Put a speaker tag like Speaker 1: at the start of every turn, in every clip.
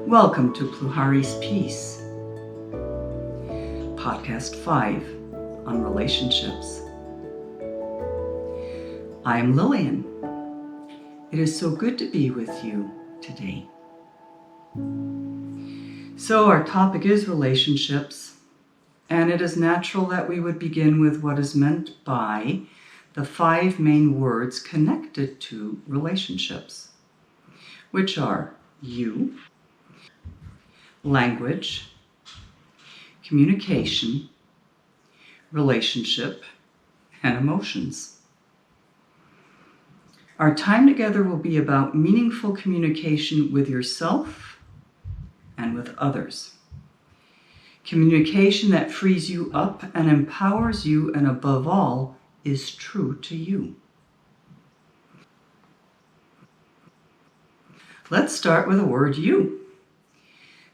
Speaker 1: Welcome to Pluhari's Peace, Podcast 5 on Relationships. I am Lillian. It is so good to be with you today. So our topic is relationships, and it is natural that we would begin with what is meant by the 5 main words connected to relationships, which are you, language, communication, relationship, and emotions. Our time together will be about meaningful communication with yourself and with others. Communication that frees you up and empowers you, and above all, is true to you. Let's start with the word you.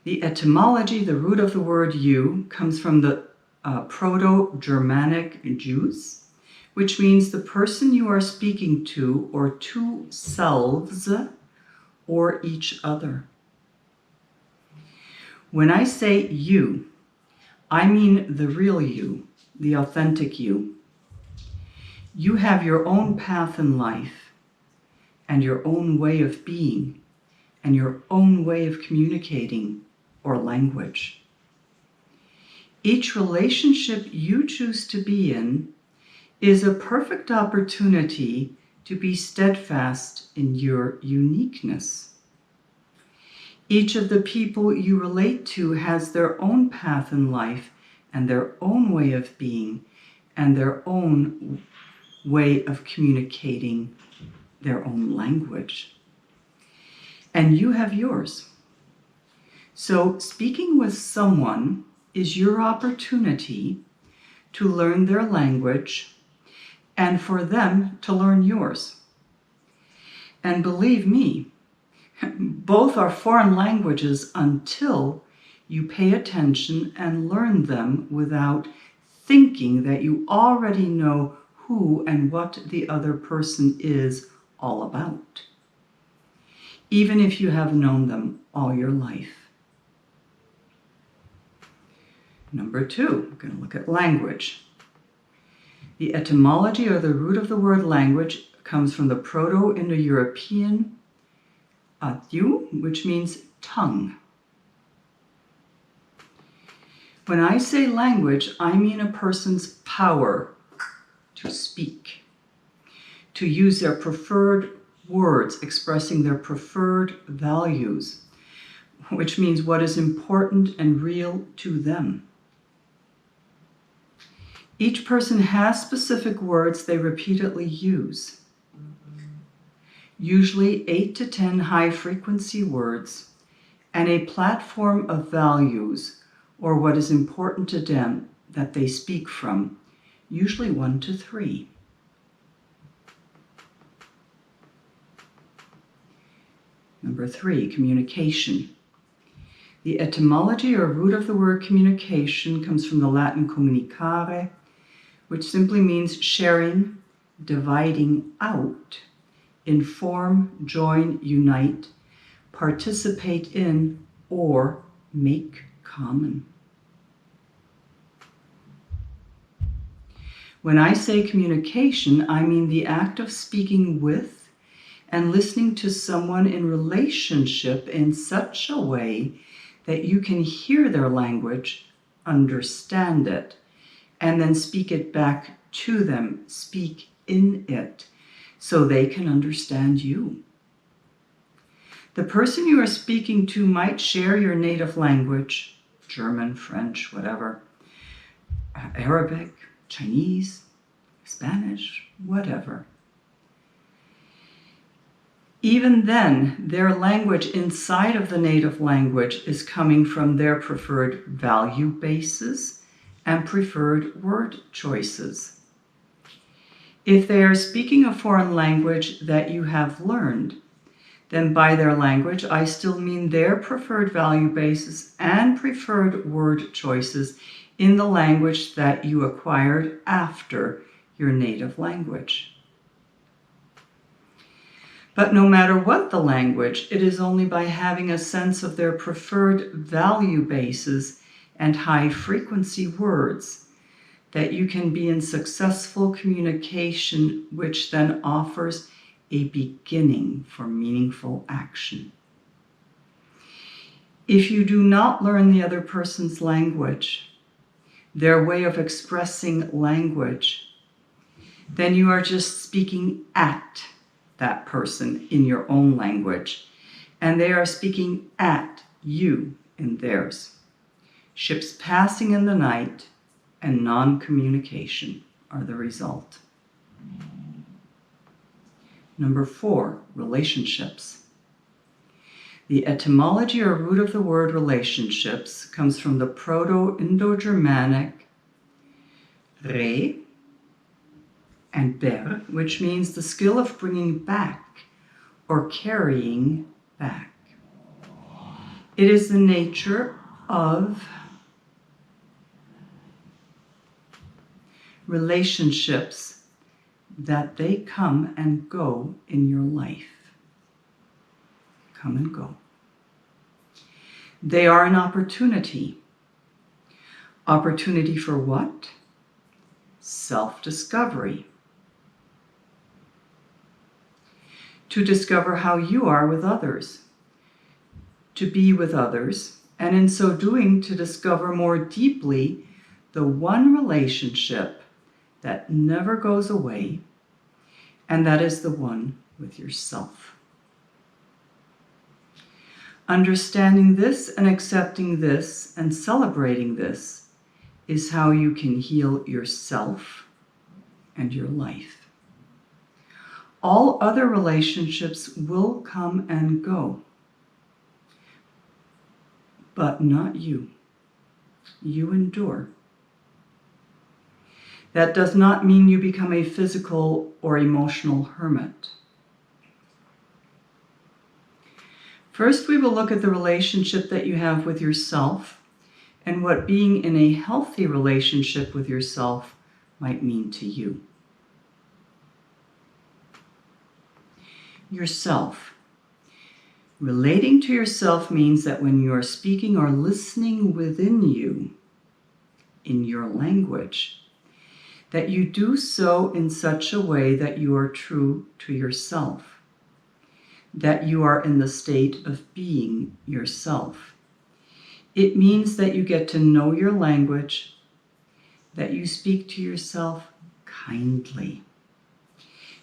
Speaker 1: The etymology, the root of the word you, comes from the Proto-Germanic Jews, which means the person you are speaking to, or two selves, or each other. When I say you, I mean the real you, the authentic you. You have your own path in life, and your own way of being, and your own way of communicating, or language. Each relationship you choose to be in is a perfect opportunity to be steadfast in your uniqueness. Each of the people you relate to has their own path in life and their own way of being and their own way of communicating, their own language. And you have yours. So speaking with someone is your opportunity to learn their language and for them to learn yours. And believe me, both are foreign languages until you pay attention and learn them without thinking that you already know who and what the other person is all about, even if you have known them all your life. Number 2, we're going to look at language. The etymology, or the root of the word language, comes from the Proto-Indo-European atyu, which means tongue. When I say language, I mean a person's power to speak, to use their preferred words expressing their preferred values, which means what is important and real to them. Each person has specific words they repeatedly use, usually 8 to 10 high-frequency words, and a platform of values, or what is important to them that they speak from, usually 1 to 3. Number 3, communication. The etymology, or root of the word communication, comes from the Latin communicare, which simply means sharing, dividing out, inform, join, unite, participate in, or make common. When I say communication, I mean the act of speaking with and listening to someone in relationship in such a way that you can hear their language, understand it, and then speak it back to them, speak in it, so they can understand you. The person you are speaking to might share your native language, German, French, whatever, Arabic, Chinese, Spanish, whatever. Even then, their language inside of the native language is coming from their preferred value bases and preferred word choices. If they are speaking a foreign language that you have learned, then by their language, I still mean their preferred value bases and preferred word choices in the language that you acquired after your native language. But no matter what the language, it is only by having a sense of their preferred value bases and high-frequency words that you can be in successful communication, which then offers a beginning for meaningful action. If you do not learn the other person's language, their way of expressing language, then you are just speaking at that person in your own language, and they are speaking at you in theirs. Ships passing in the night and non-communication are the result. Number 4, relationships. The etymology or root of the word relationships comes from the Proto-Indo-Germanic re and ber, which means the skill of bringing back or carrying back. It is the nature of relationships that they come and go in your life. Come and go. They are an opportunity. Opportunity for what? Self-discovery. To discover how you are with others. To be with others, and in so doing to discover more deeply the one relationship that never goes away, and that is the one with yourself. Understanding this and accepting this and celebrating this is how you can heal yourself and your life. All other relationships will come and go, but not you. You endure. That does not mean you become a physical or emotional hermit. First, we will look at the relationship that you have with yourself and what being in a healthy relationship with yourself might mean to you. Yourself. Relating to yourself means that when you are speaking or listening within you, in your language, that you do so in such a way that you are true to yourself, that you are in the state of being yourself. It means that you get to know your language, that you speak to yourself kindly,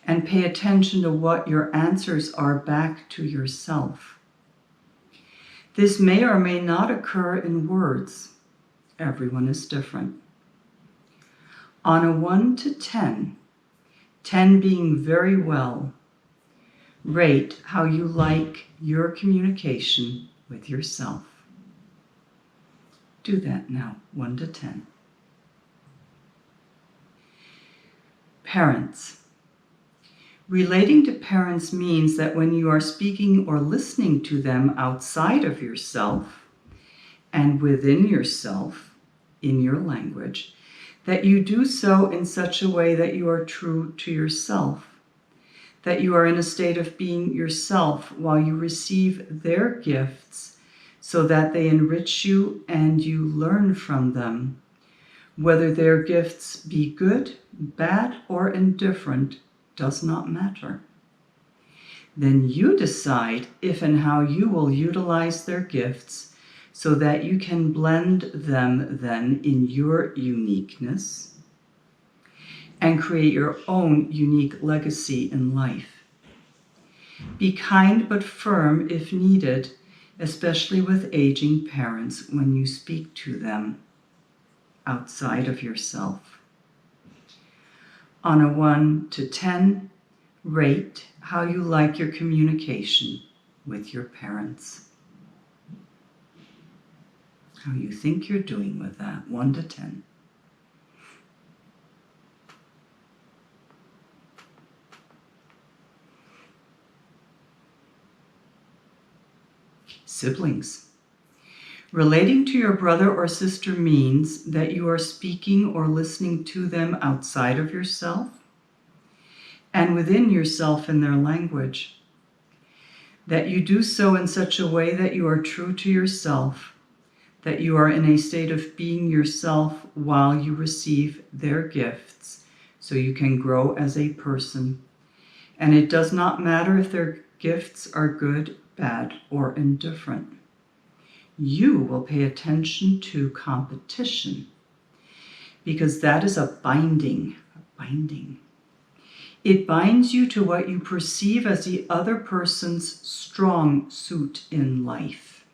Speaker 1: and pay attention to what your answers are back to yourself. This may or may not occur in words. Everyone is different. On a 1 to 10, 10 being very well, rate how you like your communication with yourself. Do that now, 1 to 10. Parents. Relating to parents means that when you are speaking or listening to them outside of yourself and within yourself, in your language, that you do so in such a way that you are true to yourself, that you are in a state of being yourself while you receive their gifts so that they enrich you and you learn from them. Whether their gifts be good, bad, or indifferent does not matter. Then you decide if and how you will utilize their gifts so that you can blend them then in your uniqueness and create your own unique legacy in life. Be kind but firm if needed, especially with aging parents when you speak to them outside of yourself. On a 1 to 10, rate how you like your communication with your parents. How you think you're doing with that, 1 to 10. Siblings. Relating to your brother or sister means that you are speaking or listening to them outside of yourself and within yourself in their language. That you do so in such a way that you are true to yourself, that you are in a state of being yourself while you receive their gifts, so you can grow as a person. And it does not matter if their gifts are good, bad, or indifferent. You will pay attention to competition, because that is a binding. It binds you to what you perceive as the other person's strong suit in life.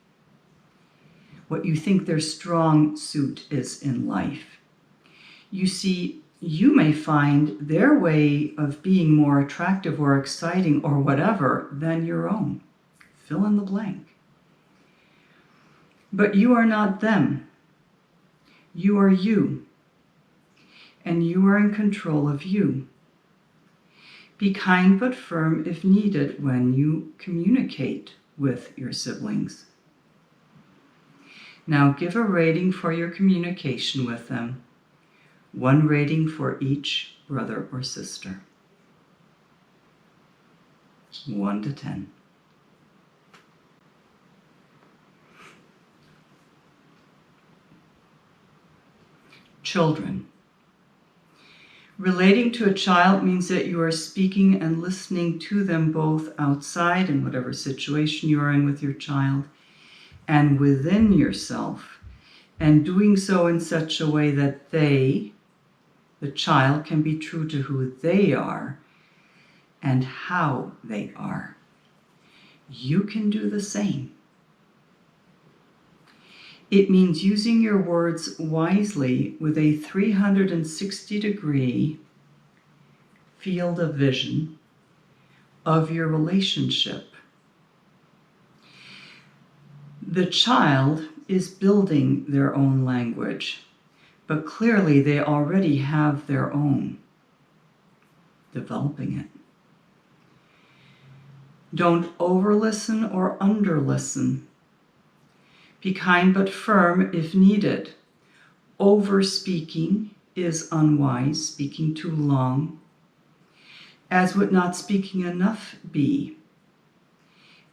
Speaker 1: What you think their strong suit is in life. You see, you may find their way of being more attractive or exciting or whatever than your own. Fill in the blank. But you are not them. You are you. And you are in control of you. Be kind but firm if needed when you communicate with your siblings. Now give a rating for your communication with them. 1 rating for each brother or sister. 1 to 10. Children. Relating to a child means that you are speaking and listening to them both outside in whatever situation you are in with your child and within yourself, and doing so in such a way that they, the child, can be true to who they are and how they are. You can do the same. It means using your words wisely with a 360-degree field of vision of your relationship. The child is building their own language, but clearly they already have their own, developing it. Don't over-listen or under-listen. Be kind but firm if needed. Over-speaking is unwise, speaking too long, as would not speaking enough be.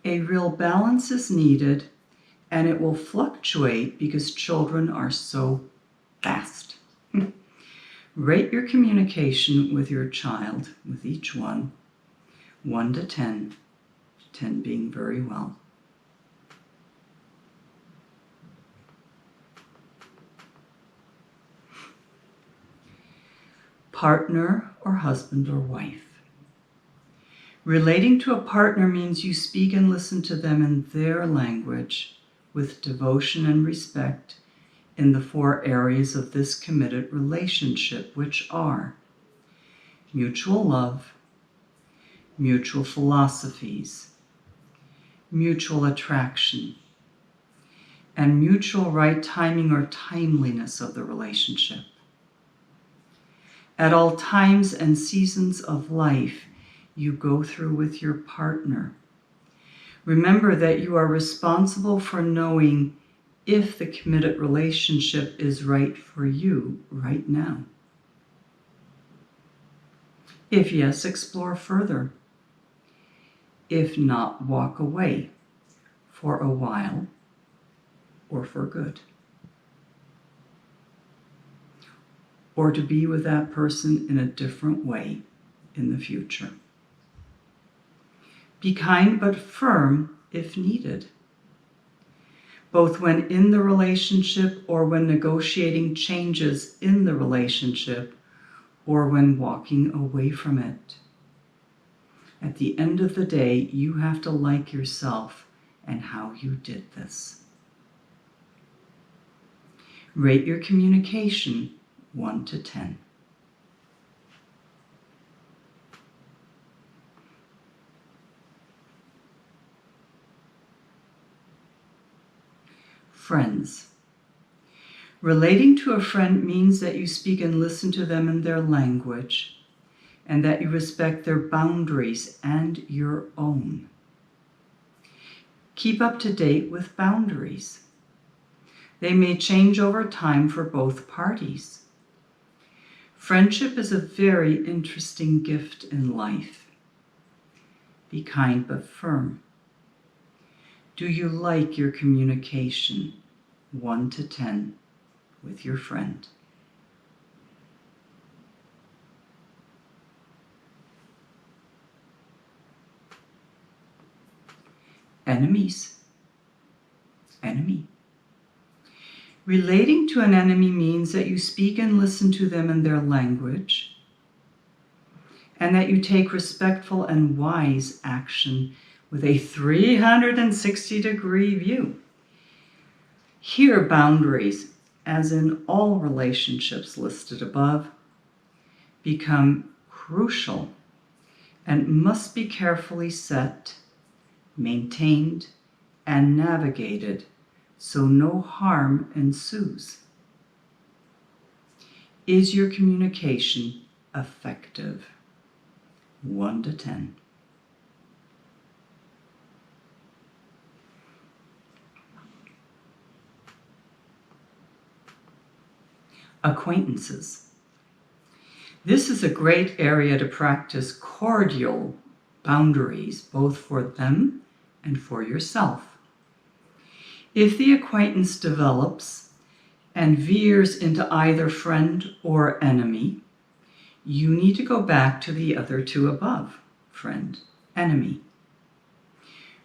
Speaker 1: A real balance is needed, and it will fluctuate because children are so fast. Rate your communication with your child, with each one, 1 to 10, 10 being very well. Partner or husband or wife. Relating to a partner means you speak and listen to them in their language with devotion and respect in the 4 areas of this committed relationship, which are mutual love, mutual philosophies, mutual attraction, and mutual right timing or timeliness of the relationship. At all times and seasons of life you go through with your partner, remember that you are responsible for knowing if the committed relationship is right for you right now. If yes, explore further. If not, walk away for a while or for good. Or to be with that person in a different way in the future. Be kind but firm if needed, both when in the relationship or when negotiating changes in the relationship or when walking away from it. At the end of the day, you have to like yourself and how you did this. Rate your communication 1 to 10. Friends. Relating to a friend means that you speak and listen to them in their language, and that you respect their boundaries and your own. Keep up to date with boundaries. They may change over time for both parties. Friendship is a very interesting gift in life. Be kind but firm. Do you like your communication 1 to 10 with your friend? Enemies. Enemy. Relating to an enemy means that you speak and listen to them in their language, and that you take respectful and wise action with a 360-degree view. Here, boundaries, as in all relationships listed above, become crucial and must be carefully set, maintained, and navigated so no harm ensues. Is your communication effective? 1 to 10. Acquaintances. This is a great area to practice cordial boundaries, both for them and for yourself. If the acquaintance develops and veers into either friend or enemy, you need to go back to the other two above, friend, enemy.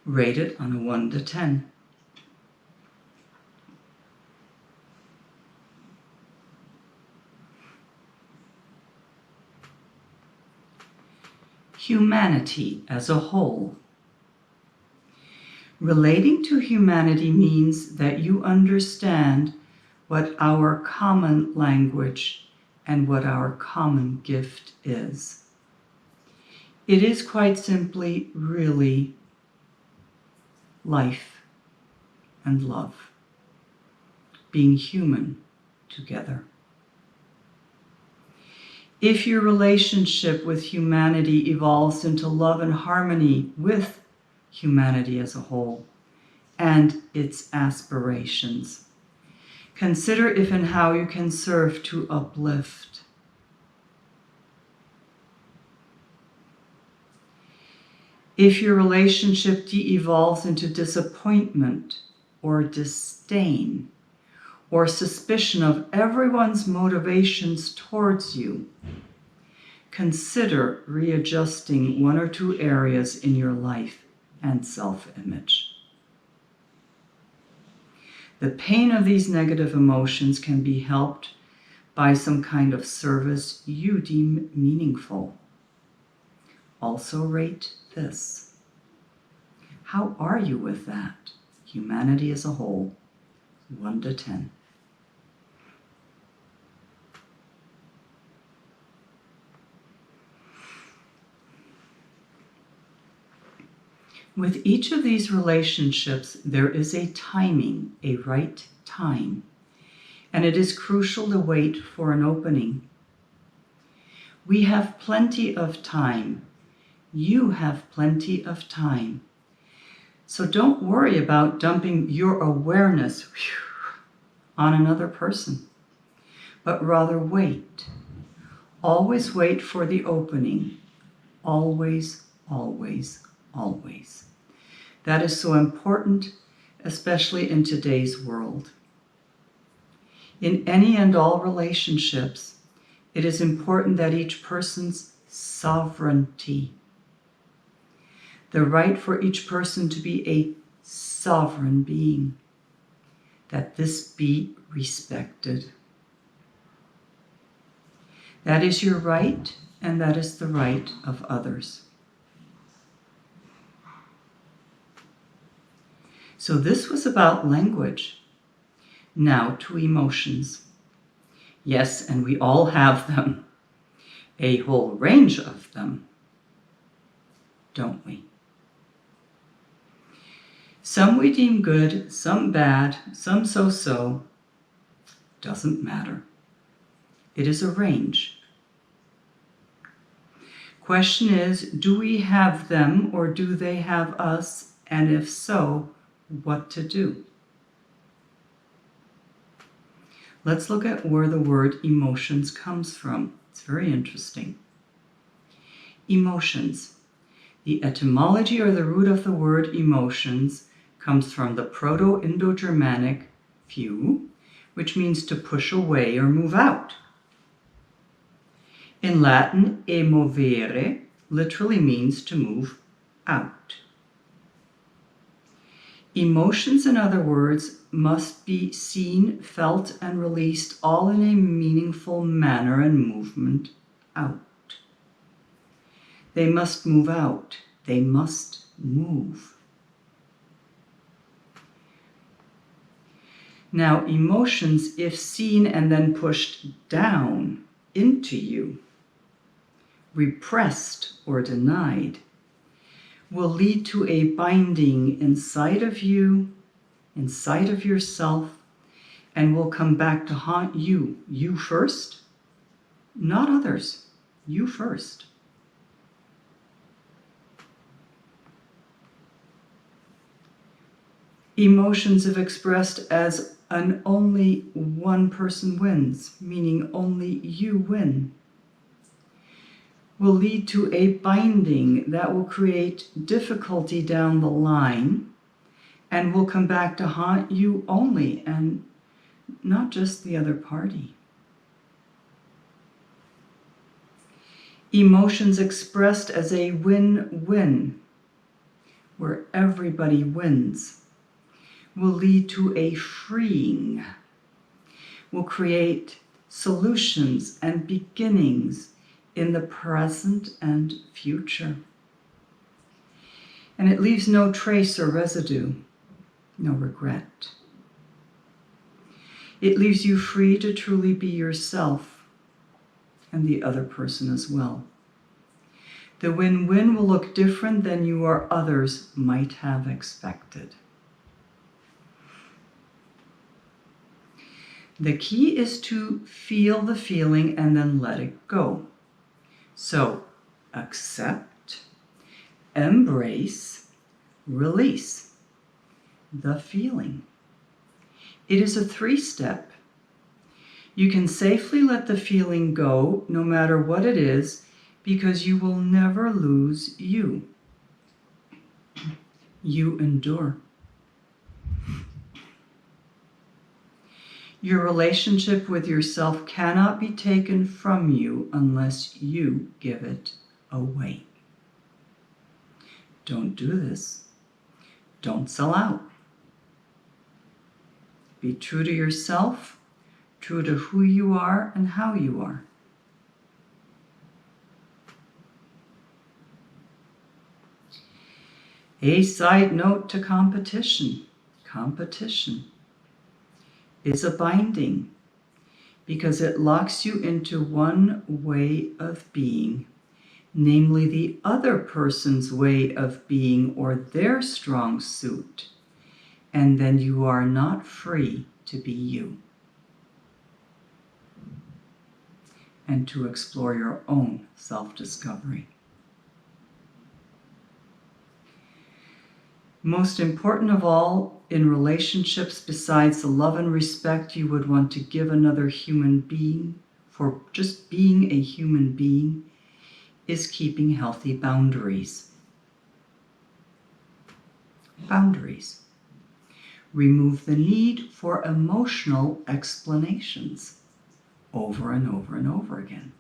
Speaker 1: Rate it on a 1 to 10. Humanity as a whole. Relating to humanity means that you understand what our common language and what our common gift is. It is quite simply really life and love, being human together. If your relationship with humanity evolves into love and harmony with humanity as a whole and its aspirations, consider if and how you can serve to uplift. If your relationship de-evolves into disappointment or disdain or suspicion of everyone's motivations towards you, consider readjusting 1 or 2 areas in your life and self-image. The pain of these negative emotions can be helped by some kind of service you deem meaningful. Also rate this. How are you with that? Humanity as a whole, 1 to 10. With each of these relationships, there is a timing, a right time, and it is crucial to wait for an opening. We have plenty of time. You have plenty of time. So don't worry about dumping your awareness on another person, but rather wait. Always wait for the opening. Always, always, always. That is so important, especially in today's world. In any and all relationships, it is important that each person's sovereignty, the right for each person to be a sovereign being, that this be respected. That is your right, and that is the right of others. So this was about language. Now to emotions. Yes, and we all have them. A whole range of them, don't we? Some we deem good, some bad, some so-so. Doesn't matter. It is a range. Question is, do we have them or do they have us? And if so, what to do? Let's look at where the word emotions comes from. It's very interesting. Emotions. The etymology or the root of the word emotions comes from the Proto-Indo-Germanic few, which means to push away or move out. In Latin, emovere literally means to move out. Emotions, in other words, must be seen, felt, and released all in a meaningful manner and movement out. They must move out. They must move. Now, emotions, if seen and then pushed down into you, repressed or denied, will lead to a binding inside of you, inside of yourself, and will come back to haunt you. You first, not others. You first. Emotions, if expressed as an only one person wins, meaning only you win, will lead to a binding that will create difficulty down the line and will come back to haunt you only and not just the other party. Emotions expressed as a win-win, where everybody wins, will lead to a freeing, will create solutions and beginnings in the present and future. And it leaves no trace or residue, no regret. It leaves you free to truly be yourself and the other person as well. The win-win will look different than you or others might have expected. The key is to feel the feeling and then let it go. So, accept, embrace, release the feeling. It is a 3-step. You can safely let the feeling go no matter what it is, because you will never lose you. You endure. Your relationship with yourself cannot be taken from you unless you give it away. Don't do this. Don't sell out. Be true to yourself, true to who you are and how you are. A side note to competition. Competition is a binding because it locks you into one way of being, namely the other person's way of being or their strong suit, and then you are not free to be you and to explore your own self-discovery. Most important of all, in relationships, besides the love and respect you would want to give another human being for just being a human being, is keeping healthy boundaries. Boundaries. Remove the need for emotional explanations over and over and over again.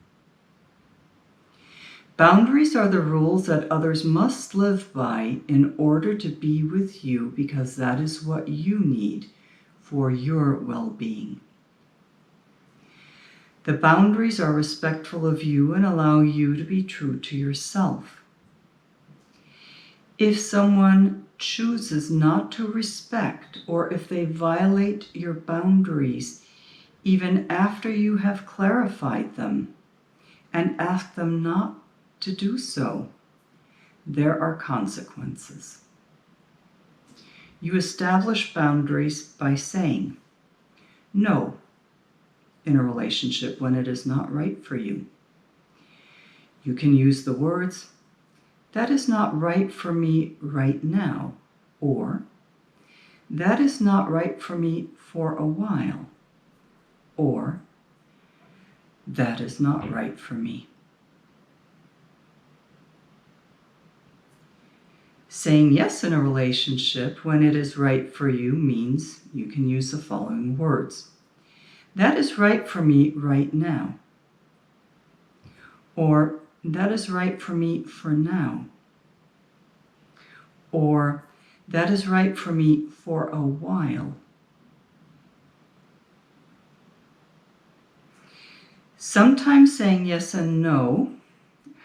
Speaker 1: Boundaries are the rules that others must live by in order to be with you, because that is what you need for your well-being. The boundaries are respectful of you and allow you to be true to yourself. If someone chooses not to respect, or if they violate your boundaries, even after you have clarified them and asked them not to do so, there are consequences. You establish boundaries by saying no in a relationship when it is not right for you. You can use the words, "That is not right for me right now," or "That is not right for me for a while." or that is not right for me. Saying yes in a relationship when it is right for you means you can use the following words. That is right for me right now. Or that is right for me for now. Or that is right for me for a while. Sometimes saying yes and no,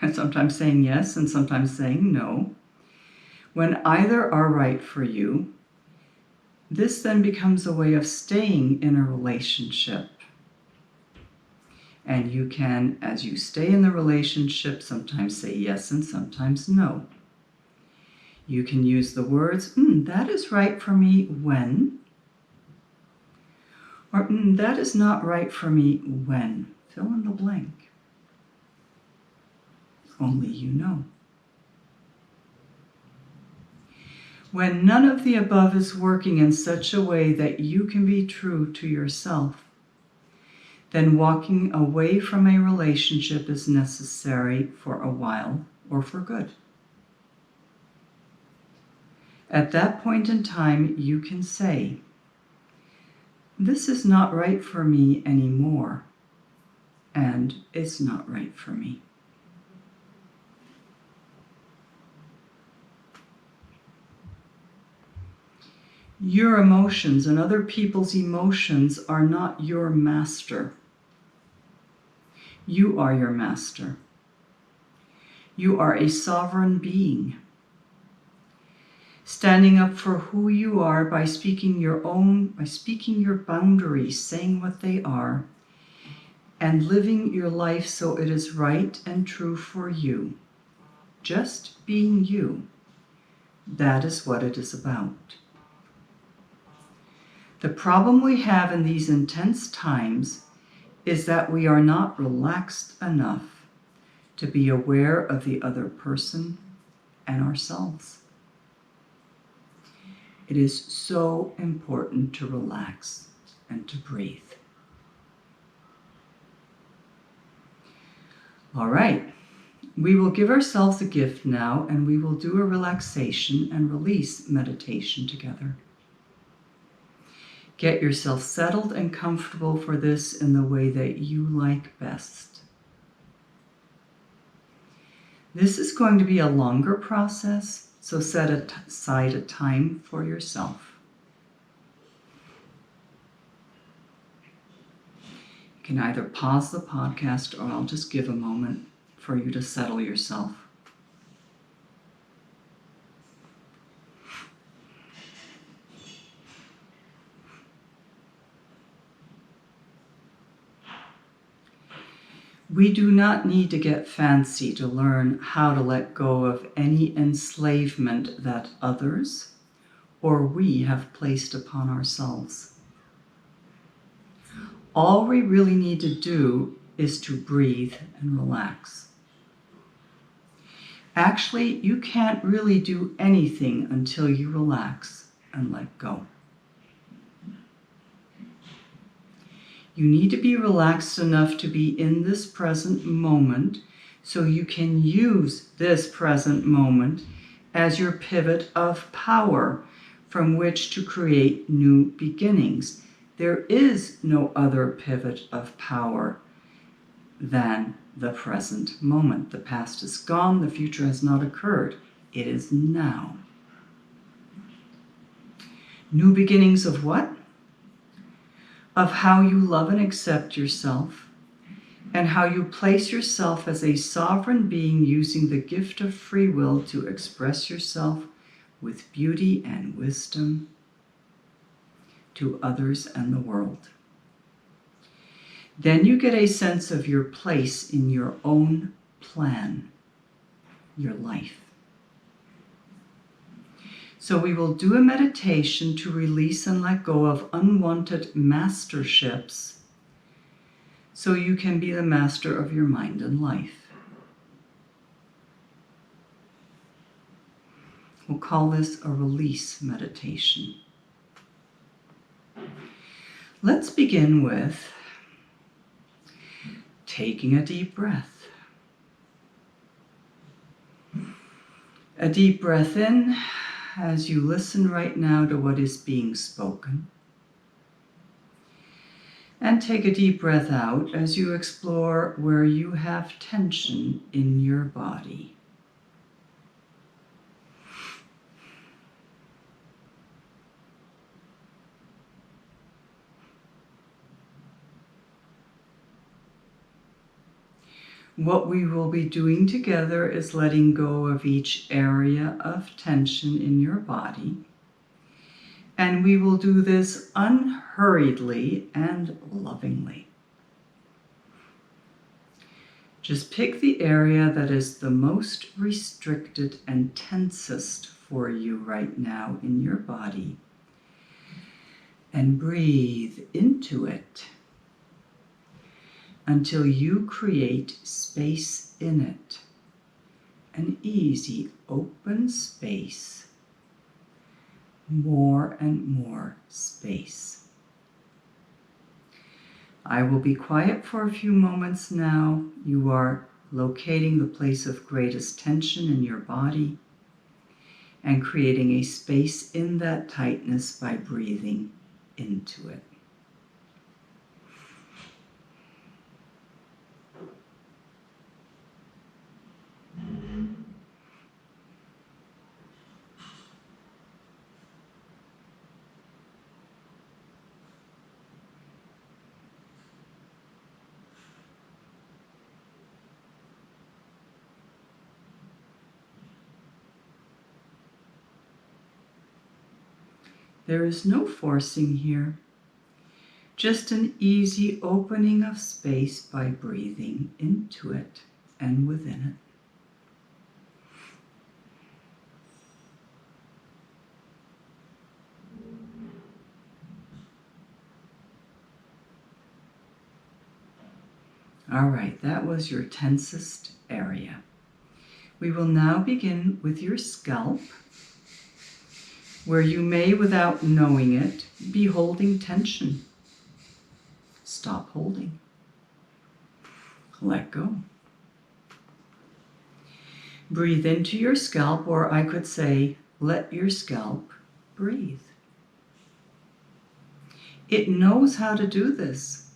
Speaker 1: and sometimes saying yes and sometimes saying no, when either are right for you, this then becomes a way of staying in a relationship. And you can, as you stay in the relationship, sometimes say yes and sometimes no. You can use the words, that is right for me when, or that is not right for me when. Fill in the blank. Only you know. When none of the above is working in such a way that you can be true to yourself, then walking away from a relationship is necessary for a while or for good. At that point in time, you can say, this is not right for me anymore, and it's not right for me. Your emotions and other people's emotions are not your master. You are your master. You are a sovereign being. Standing up for who you are by speaking your boundaries, saying what they are, and living your life so it is right and true for you. Just being you. That is what it is about. The problem we have in these intense times is that we are not relaxed enough to be aware of the other person and ourselves. It is so important to relax and to breathe. All right, we will give ourselves a gift now, and we will do a relaxation and release meditation together. Get yourself settled and comfortable for this in the way that you like best. This is going to be a longer process, so set aside a time for yourself. You can either pause the podcast, or I'll just give a moment for you to settle yourself. We do not need to get fancy to learn how to let go of any enslavement that others or we have placed upon ourselves. All we really need to do is to breathe and relax. Actually, you can't really do anything until you relax and let go. You need to be relaxed enough to be in this present moment so you can use this present moment as your pivot of power from which to create new beginnings. There is no other pivot of power than the present moment. The past is gone, the future has not occurred. It is now. New beginnings of what? Of how you love and accept yourself, and how you place yourself as a sovereign being using the gift of free will to express yourself with beauty and wisdom to others and the world. Then you get a sense of your place in your own plan, your life. So we will do a meditation to release and let go of unwanted masterships so you can be the master of your mind and life. We'll call this a release meditation. Let's begin with taking a deep breath. A deep breath in as you listen right now to what is being spoken. And take a deep breath out as you explore where you have tension in your body. What we will be doing together is letting go of each area of tension in your body. And we will do this unhurriedly and lovingly. Just pick the area that is the most restricted and tensest for you right now in your body. And breathe into it until you create space in it. An easy, open space. More and more space. I will be quiet for a few moments now. You are locating the place of greatest tension in your body and creating a space in that tightness by breathing into it. There is no forcing here, just an easy opening of space by breathing into it and within it. All right, that was your tensest area. We will now begin with your scalp, where you may, without knowing it, be holding tension. Stop holding. Let go. Breathe into your scalp, or I could say, let your scalp breathe. It knows how to do this.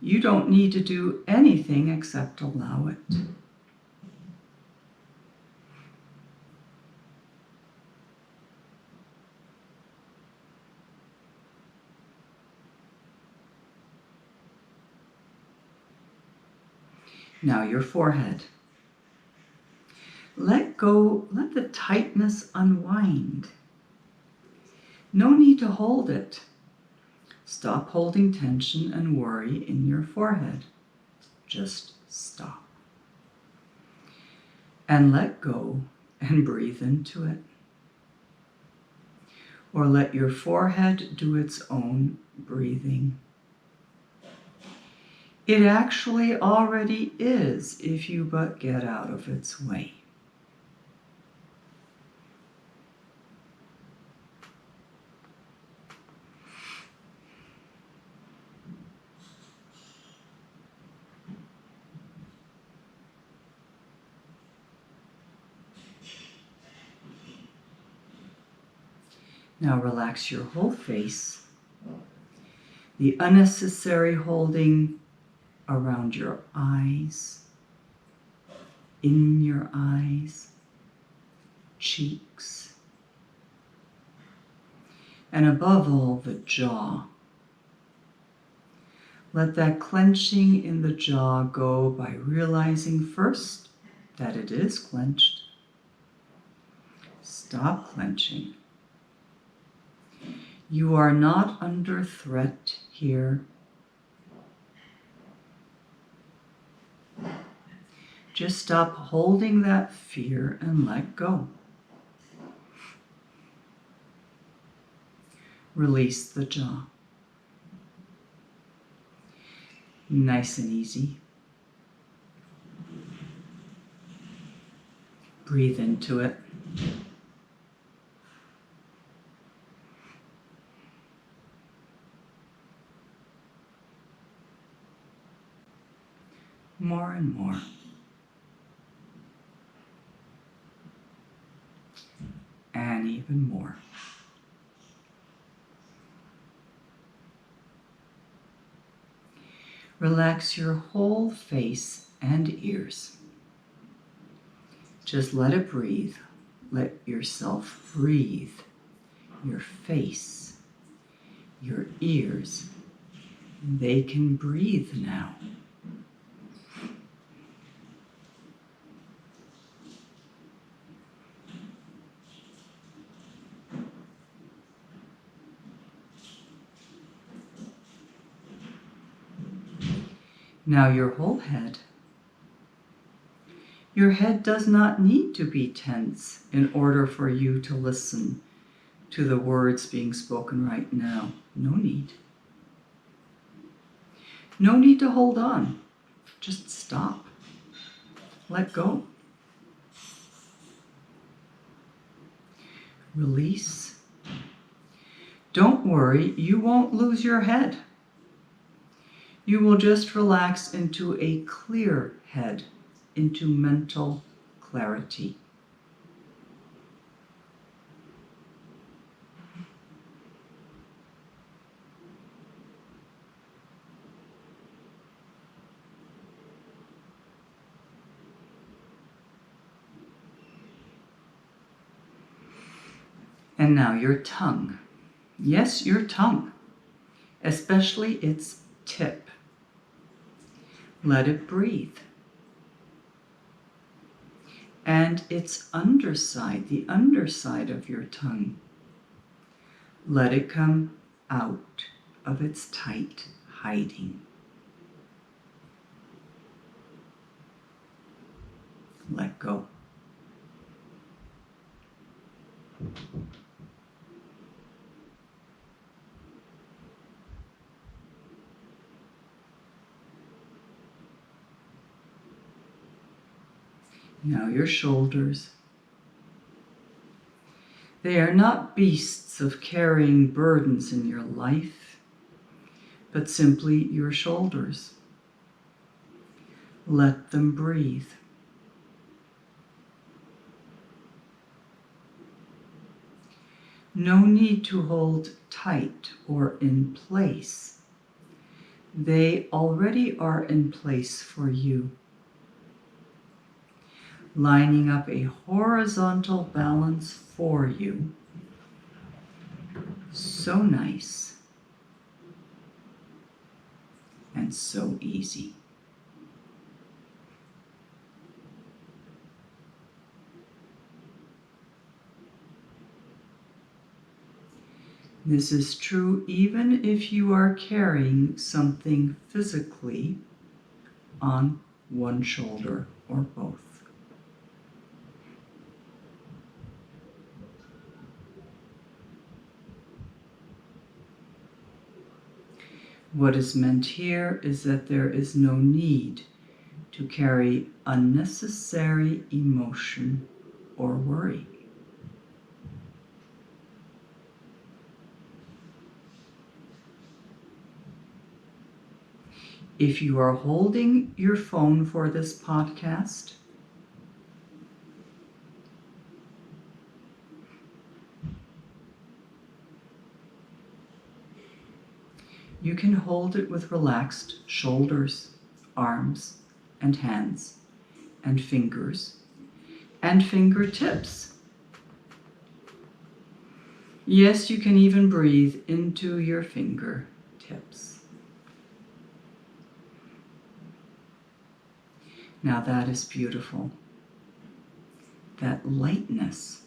Speaker 1: You don't need to do anything except allow it. Now your forehead. Let go, let the tightness unwind. No need to hold it. Stop holding tension and worry in your forehead. Just stop. And let go and breathe into it. Or let your forehead do its own breathing. It actually already is if you but get out of its way. Now relax your whole face. The unnecessary holding around your eyes, in your eyes, cheeks, and above all, the jaw. Let that clenching in the jaw go by realizing first that it is clenched. Stop clenching. You are not under threat here. Just stop holding that fear and let go. Release the jaw. Nice and easy. Breathe into it. more and more. And even more. Relax your whole face and ears. Just let it breathe. Let yourself breathe. Your face, your ears, they can breathe now. Now your whole head. Your head does not need to be tense in order for you to listen to the words being spoken right now. No need. No need to hold on. Just stop. Let go. Release. Don't worry, you won't lose your head. You will just relax into a clear head, into mental clarity. And now your tongue. Yes, your tongue, especially its tip. Let it breathe. And its underside, the underside of your tongue, let it come out of its tight hiding. Let go. Now your shoulders. They are not beasts of carrying burdens in your life, but simply your shoulders. Let them breathe. No need to hold tight or in place. They already are in place for you. Lining up a horizontal balance for you. So nice and so easy. This is true even if you are carrying something physically on one shoulder or both. What is meant here is that there is no need to carry unnecessary emotion or worry. If you are holding your phone for this podcast, you can hold it with relaxed shoulders, arms, and hands, and fingers, and fingertips. Yes, you can even breathe into your fingertips. Now that is beautiful. That lightness.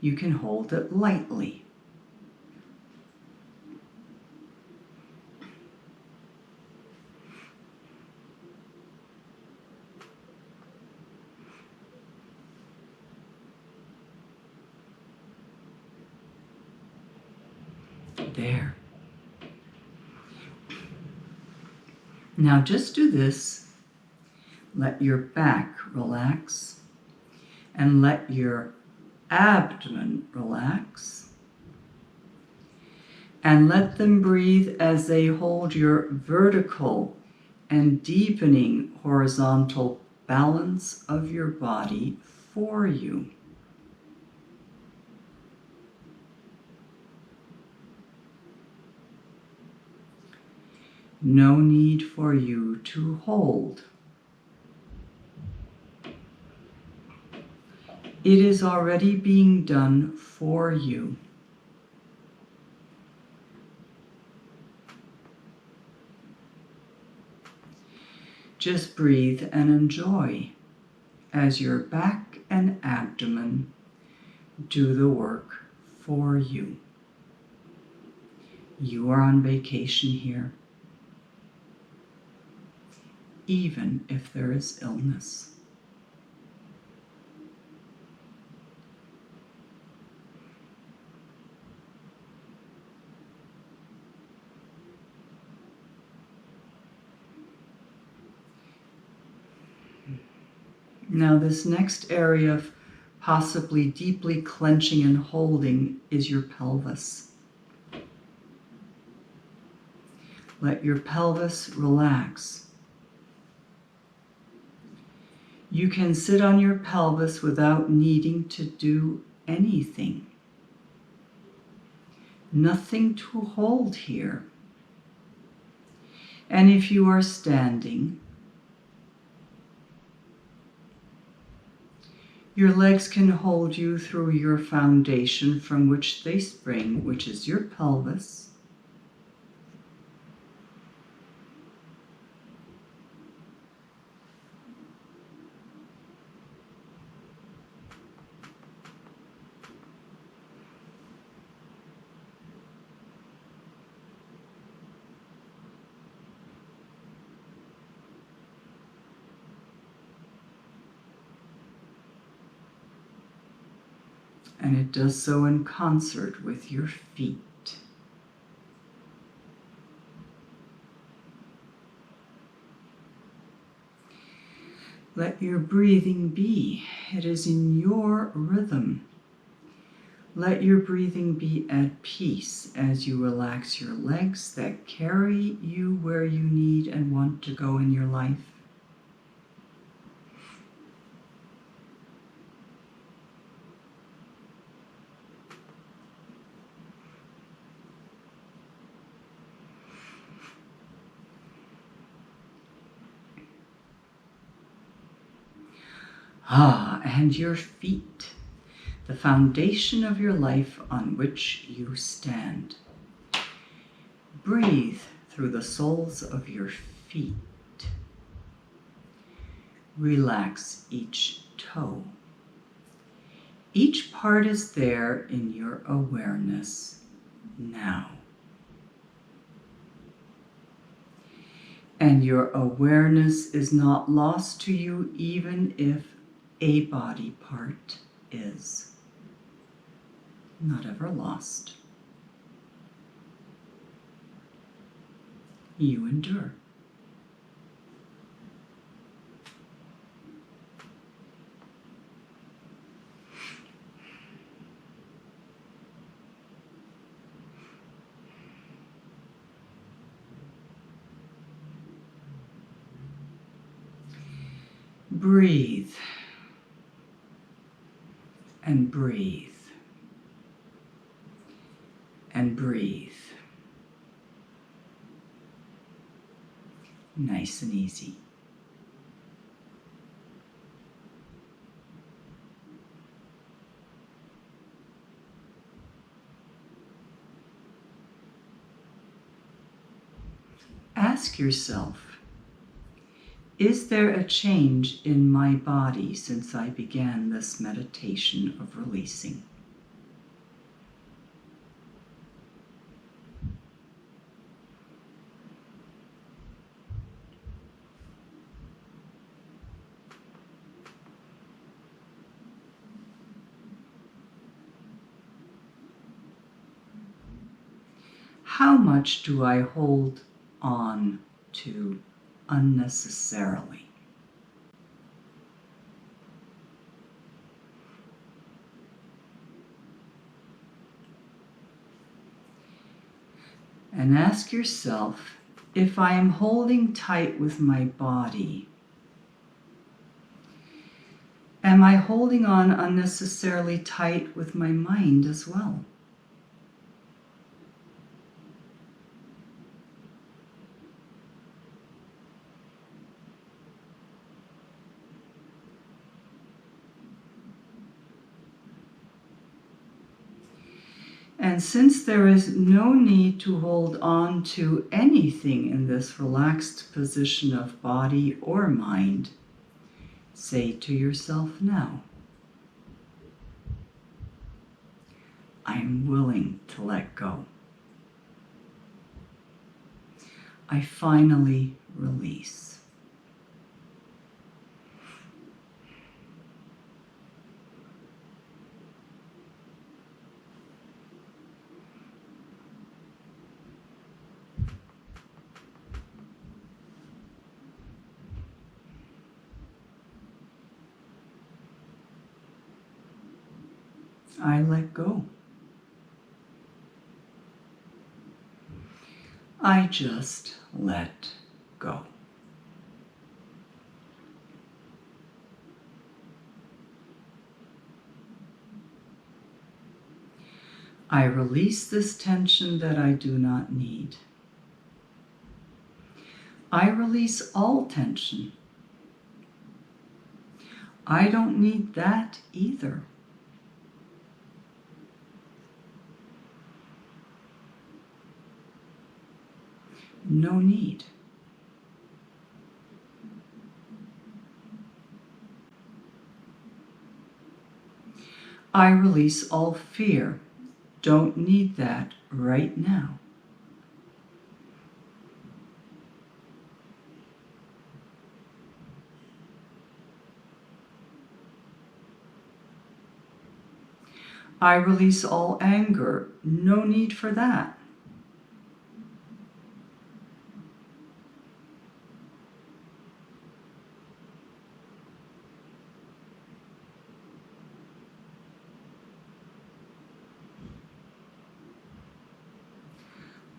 Speaker 1: You can hold it lightly. There. Now just do this. Let your back relax and let your abdomen relax. And let them breathe as they hold your vertical and deepening horizontal balance of your body for you. No need for you to hold. It is already being done for you. Just breathe and enjoy as your back and abdomen do the work for you. You are on vacation here, even if there is illness. Now, this next area of possibly deeply clenching and holding is your pelvis. Let your pelvis relax. You can sit on your pelvis without needing to do anything. Nothing to hold here. And if you are standing, your legs can hold you through your foundation from which they spring, which is your pelvis. And it does so in concert with your feet. Let your breathing be. It is in your rhythm. Let your breathing be at peace as you relax your legs that carry you where you need and want to go in your life. And your feet, the foundation of your life on which you stand. Breathe through the soles of your feet. Relax each toe. Each part is there in your awareness now. And your awareness is not lost to you even if a body part is. Not ever lost. You endure. Breathe and breathe and breathe. Nice and easy. Ask yourself, is there a change in my body since I began this meditation of releasing? How much do I hold on to unnecessarily? And ask yourself, If I am holding tight with my body, am I holding on unnecessarily tight with my mind as well? And since there is no need to hold on to anything in this relaxed position of body or mind, say to yourself now, I am willing to let go. I finally release. I let go. I just let go. I release this tension that I do not need. I release all tension. I don't need that either. No need. I release all fear. Don't need that right now. I release all anger. No need for that.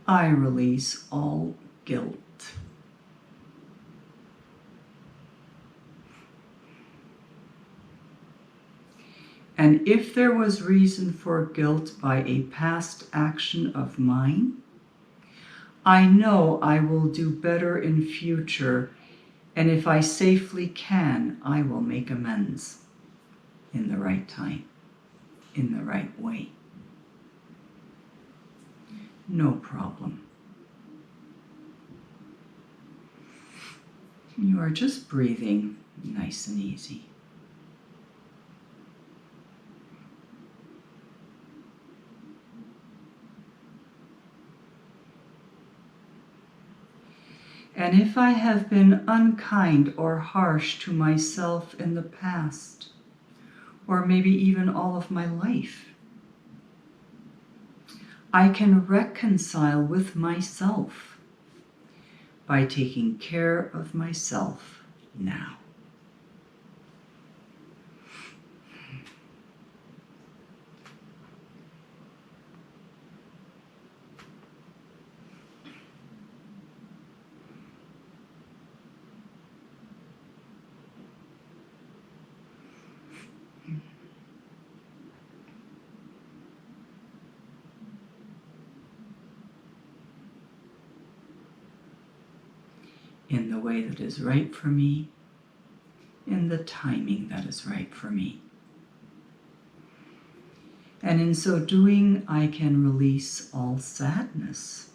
Speaker 1: I release all guilt. And if there was reason for guilt by a past action of mine, I know I will do better in future, and if I safely can, I will make amends in the right time, in the right way. No problem. You are just breathing nice and easy. And if I have been unkind or harsh to myself in the past, or maybe even all of my life, I can reconcile with myself by taking care of myself now. In the way that is right for me, in the timing that is right for me. And in so doing, I can release all sadness.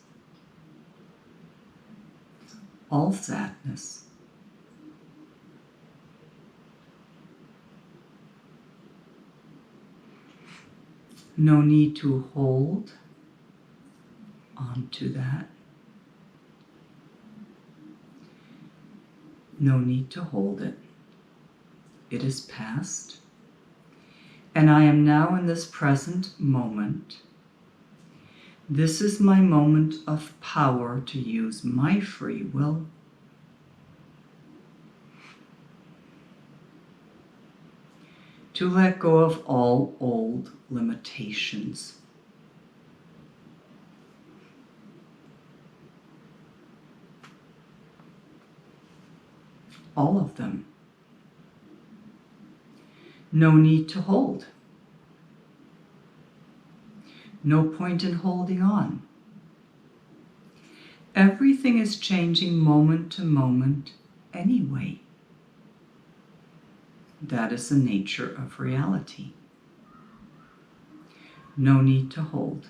Speaker 1: All sadness. No need to hold on to that. No need to hold it. It is past. And I am now in this present moment. This is my moment of power to use my free will. To let go of all old limitations. all of them. No need to hold. No point in holding on. Everything is changing moment to moment anyway. That is the nature of reality. No need to hold.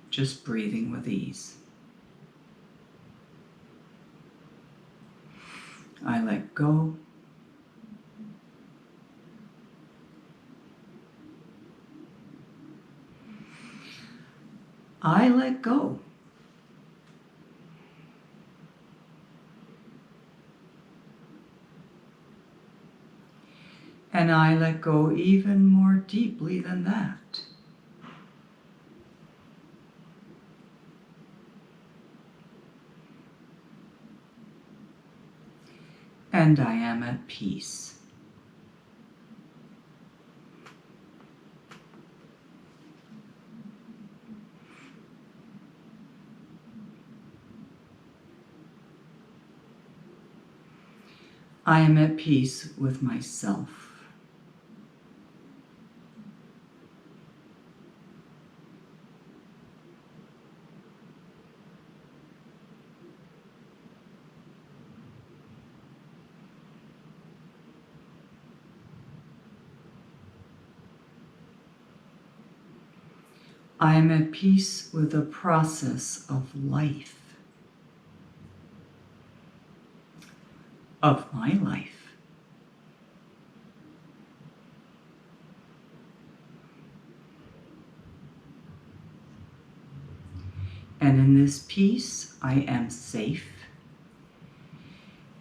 Speaker 1: Just breathing with ease. I let go. I let go. And I let go even more deeply than that. And I am at peace. I am at peace with myself. I am at peace with the process of life, of my life. And in this peace, I am safe.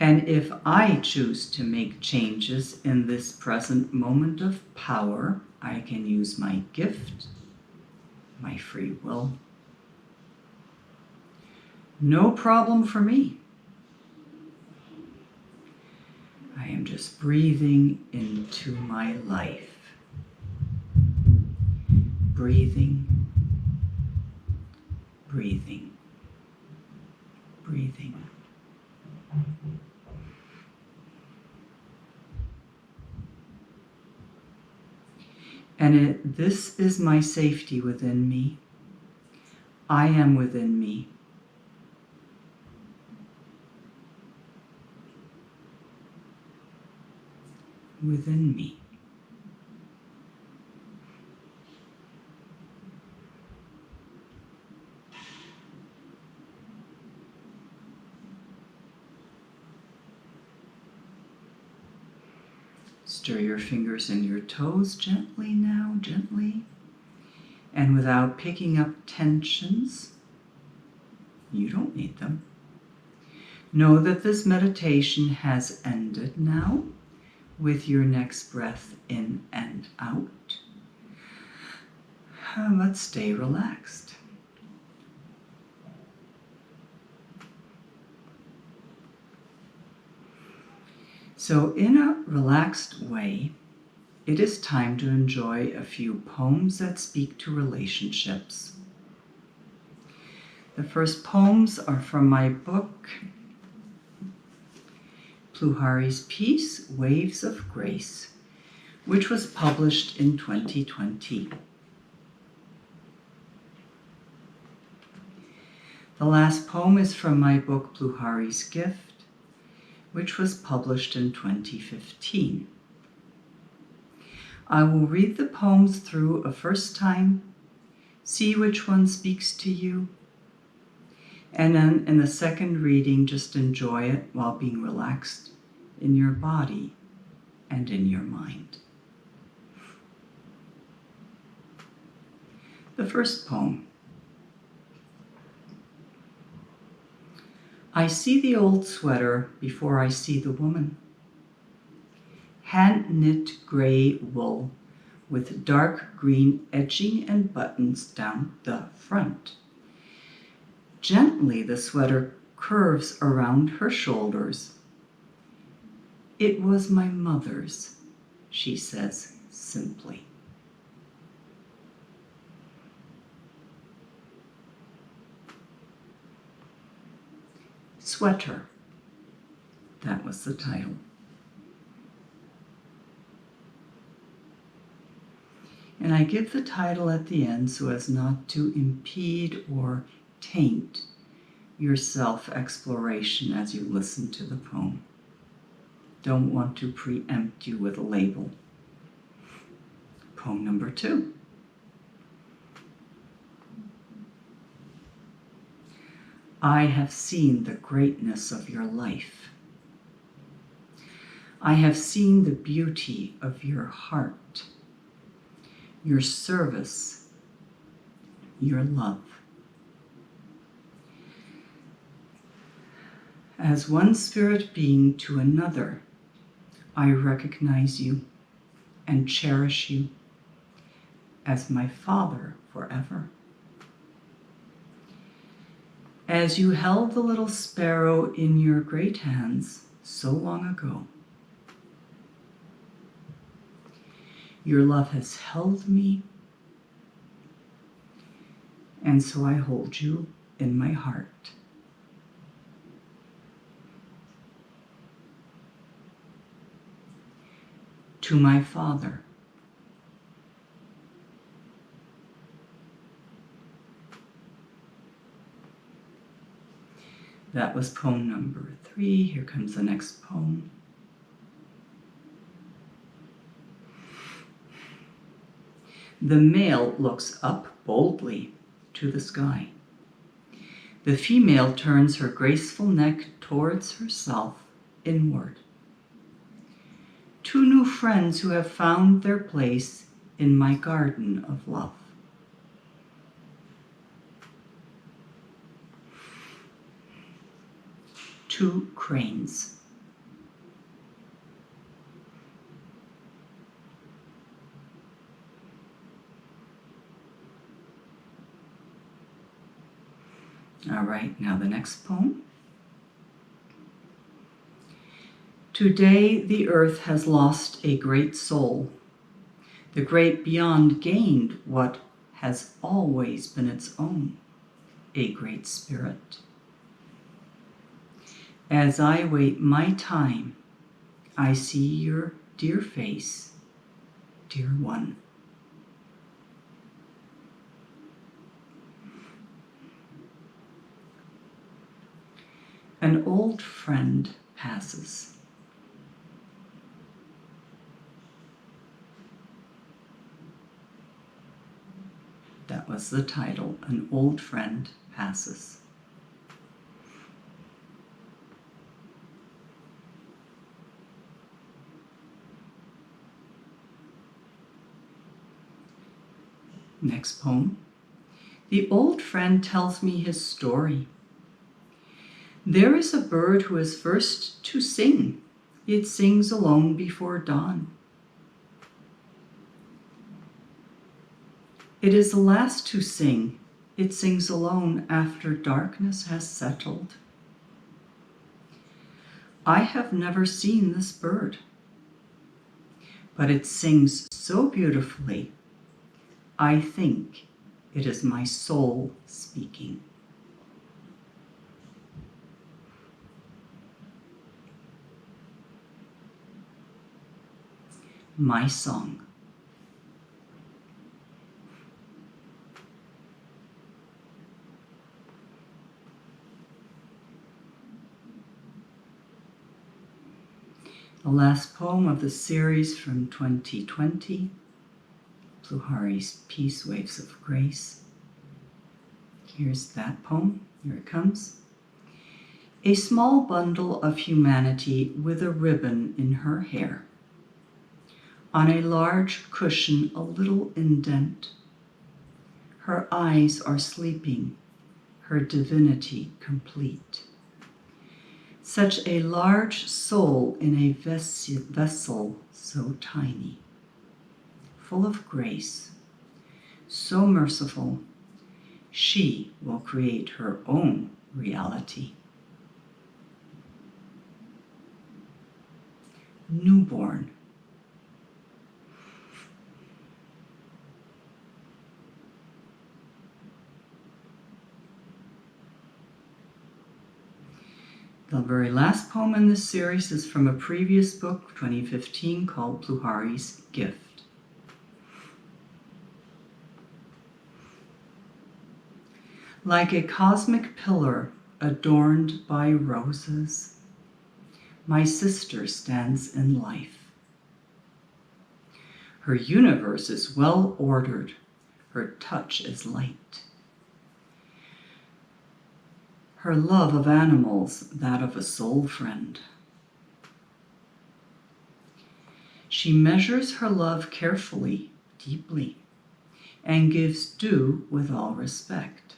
Speaker 1: And if I choose to make changes in this present moment of power, I can use my gift, my free will. No problem for me. I am just breathing into my life. Breathing, breathing, breathing. And this is my safety within me. I am within me. Within me. Stir your fingers and your toes gently now, gently. And without picking up tensions, you don't need them. Know that this meditation has ended now with your next breath in and out. Let's stay relaxed. So in a relaxed way, it is time to enjoy a few poems that speak to relationships. The first poems are from my book, Pluhari's Peace, Waves of Grace, which was published in 2020. The last poem is from my book, Pluhari's Gift, which was published in 2015. I will read the poems through a first time, see which one speaks to you, and then in the second reading, just enjoy it while being relaxed in your body and in your mind. The first poem. I see the old sweater before I see the woman. Hand-knit gray wool with dark green edging and buttons down the front. Gently the sweater curves around her shoulders. It was my mother's, she says simply. Sweater. That was the title. And I give the title at the end so as not to impede or taint your self-exploration as you listen to the poem. Don't want to preempt you with a label. Poem number 2. I have seen the greatness of your life. I have seen the beauty of your heart, your service, your love. As one spirit being to another, I recognize you and cherish you as my Father forever. As you held the little sparrow in your great hands so long ago, your love has held me, and so I hold you in my heart. To my Father, that was poem number 3. Here comes the next poem. The male looks up boldly to the sky. The female turns her graceful neck towards herself inward. Two new friends who have found their place in my garden of love. Two cranes. All right, now the next poem. Today the earth has lost a great soul. The great beyond gained what has always been its own, a great spirit. As I wait my time, I see your dear face, dear one. An old friend passes. That was the title, An Old Friend Passes. Next poem. The old friend tells me his story. There is a bird who is first to sing. It sings alone before dawn. It is the last to sing. It sings alone after darkness has settled. I have never seen this bird, but it sings so beautifully. I think it is my soul speaking. My song. The last poem of the series from 2020, Pluhari's Peace Waves of Grace. Here's that poem. Here it comes. A small bundle of humanity with a ribbon in her hair. On a large cushion, a little indent. Her eyes are sleeping, her divinity complete. Such a large soul in a vessel so tiny, full of grace, so merciful, she will create her own reality. Newborn. The very last poem in this series is from a previous book, 2015, called Pluhari's Gift. Like a cosmic pillar adorned by roses, my sister stands in life. Her universe is well ordered, her touch is light. Her love of animals, that of a soul friend. She measures her love carefully, deeply, and gives due with all respect.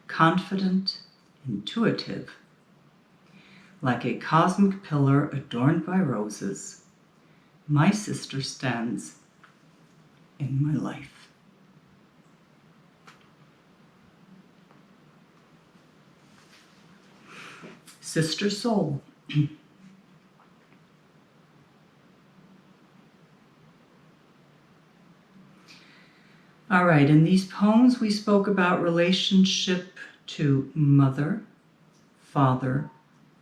Speaker 1: Confident, intuitive, like a cosmic pillar adorned by roses, my sister stands in my life. Sister Soul. All right, in these poems we spoke about relationship to mother, father,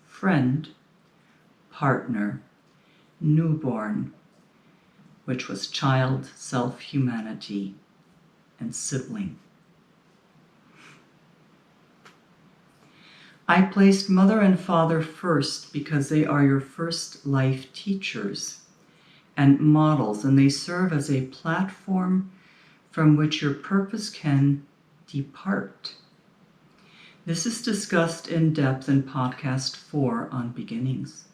Speaker 1: friend, partner, newborn, which was child, self-humanity, and sibling. I placed mother and father first because they are your first life teachers and models, and they serve as a platform from which your purpose can depart. This is discussed in depth in podcast 4 on beginnings.